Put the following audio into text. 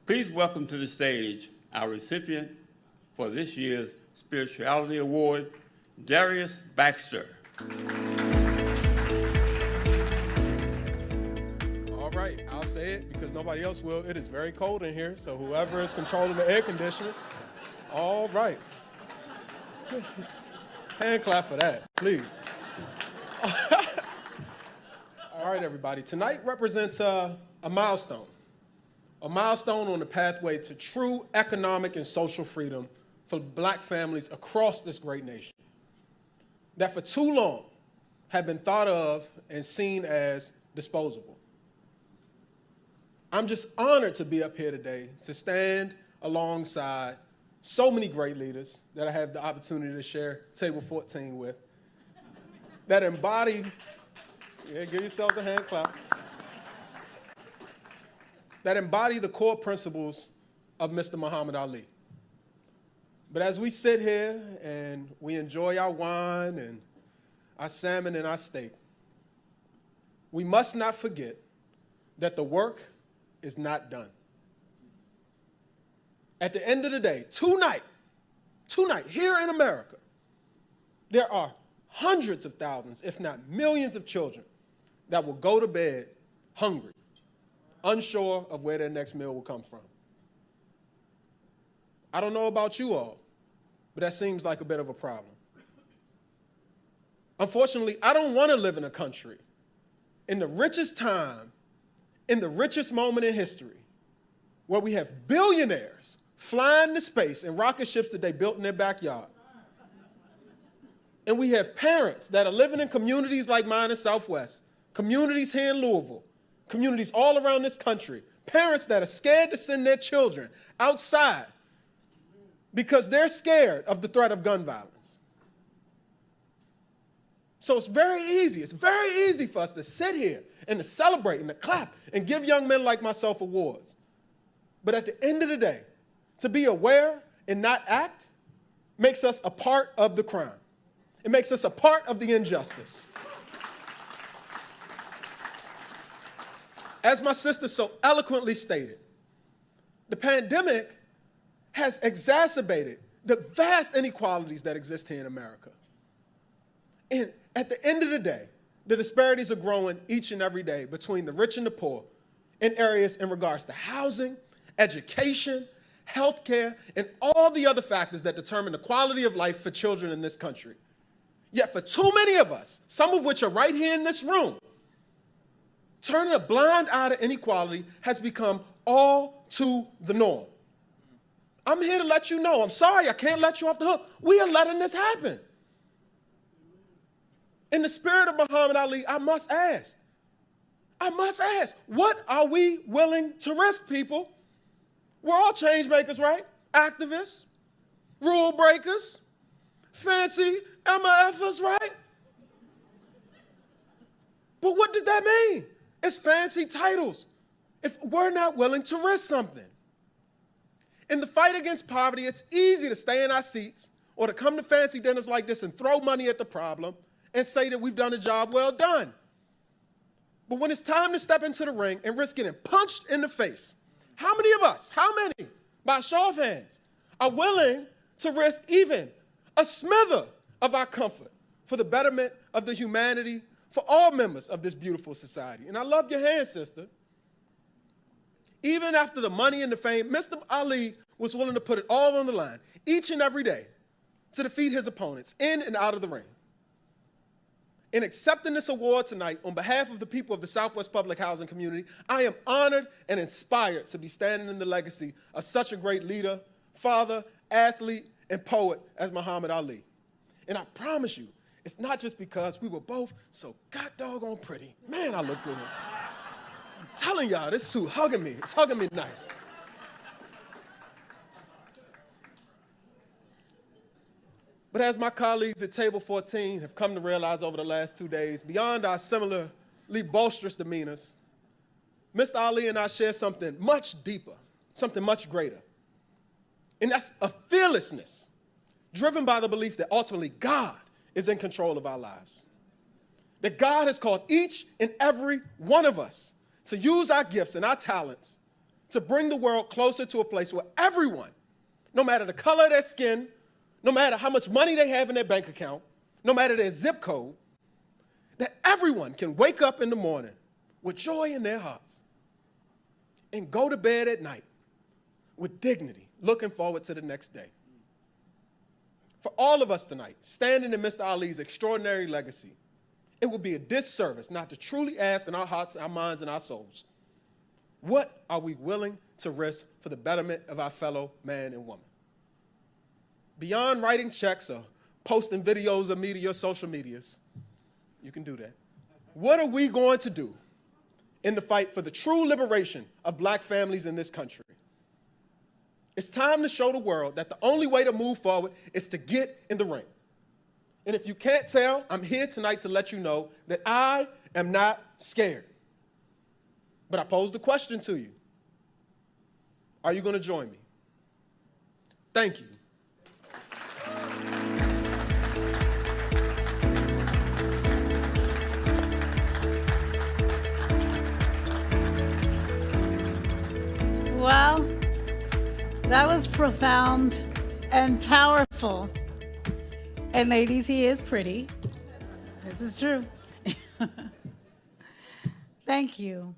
Please welcome to the stage our recipient for this year's Spirituality Award, Darius Baxter. All right, I'll say it because nobody else will. It is very cold in here, so whoever is controlling the air conditioner, all right. Hand clap for that, please. All right, everybody. Tonight represents a milestone on the pathway to true economic and social freedom for Black families across this great nation that for too long have been thought of and seen as disposable. I'm just honored to be up here today to stand alongside so many great leaders that I have the opportunity to share table 14 with that embody, give yourselves a hand clap, that embody the core principles of Mr. Muhammad Ali. But as we sit here and we enjoy our wine and our salmon and our steak, we must not forget that the work is not done. At the end of the day, tonight, here in America, there are hundreds of thousands, if not millions of children that will go to bed hungry, unsure of where their next meal will come from. I don't know about you all, but that seems like a bit of a problem. Unfortunately, I don't want to live in a country in the richest time, in the richest moment in history, where we have billionaires flying to space in rocket ships that they built in their backyard. And we have parents that are living in communities like mine in Southwest, communities here in Louisville, communities all around this country, parents that are scared to send their children outside because they're scared of the threat of gun violence. So it's very easy for us to sit here and to celebrate and to clap and give young men like myself awards. But at the end of the day, to be aware and not act makes us a part of the crime. It makes us a part of the injustice. As my sister so eloquently stated, the pandemic has exacerbated the vast inequalities that exist here in America. And at the end of the day, the disparities are growing each and every day between the rich and the poor in areas in regards to housing, education, healthcare, and all the other factors that determine the quality of life for children in this country. Yet for too many of us, some of which are right here in this room, turning a blind eye to inequality has become all too the norm. I'm here to let you know, I'm sorry, I can't let you off the hook. We are letting this happen. In the spirit of Muhammad Ali, I must ask, what are we willing to risk, people? We're all change makers, right? Activists, rule breakers, fancy MFers, right? But what does that mean? It's fancy titles if we're not willing to risk something. In the fight against poverty, it's easy to stay in our seats or to come to fancy dinners like this and throw money at the problem and say that we've done a job well done. But when it's time to step into the ring and risk getting punched in the face, how many of us, by a show of hands, are willing to risk even a smither of our comfort for the betterment of the humanity for all members of this beautiful society? And I love your hand, sister. Even after the money and the fame, Mr. Ali was willing to put it all on the line each and every day to defeat his opponents in and out of the ring. In accepting this award tonight on behalf of the people of the Southwest Public Housing community, I am honored and inspired to be standing in the legacy of such a great leader, father, athlete, and poet as Muhammad Ali. And I promise you, it's not just because we were both so god doggone pretty. Man, I look good. I'm telling y'all, this suit hugging me. It's hugging me nice. But as my colleagues at Table 14 have come to realize over the last 2 days, beyond our similarly boisterous demeanors, Mr. Ali and I share something much deeper, something much greater. And that's a fearlessness driven by the belief that ultimately God is in control of our lives. That God has called each and every one of us to use our gifts and our talents to bring the world closer to a place where everyone, no matter the color of their skin, no matter how much money they have in their bank account, no matter their zip code, that everyone can wake up in the morning with joy in their hearts and go to bed at night with dignity, looking forward to the next day. For all of us tonight, standing in Mr. Ali's extraordinary legacy, it would be a disservice not to truly ask in our hearts, our minds, and our souls, what are we willing to risk for the betterment of our fellow man and woman? Beyond writing checks or posting videos of media or social medias, you can do that. What are we going to do in the fight for the true liberation of black families in this country? It's time to show the world that the only way to move forward is to get in the ring. And if you can't tell, I'm here tonight to let you know that I am not scared. But I pose the question to you. Are you going to join me? Thank you. Well, that was profound and powerful. And ladies, he is pretty. This is true. Thank you.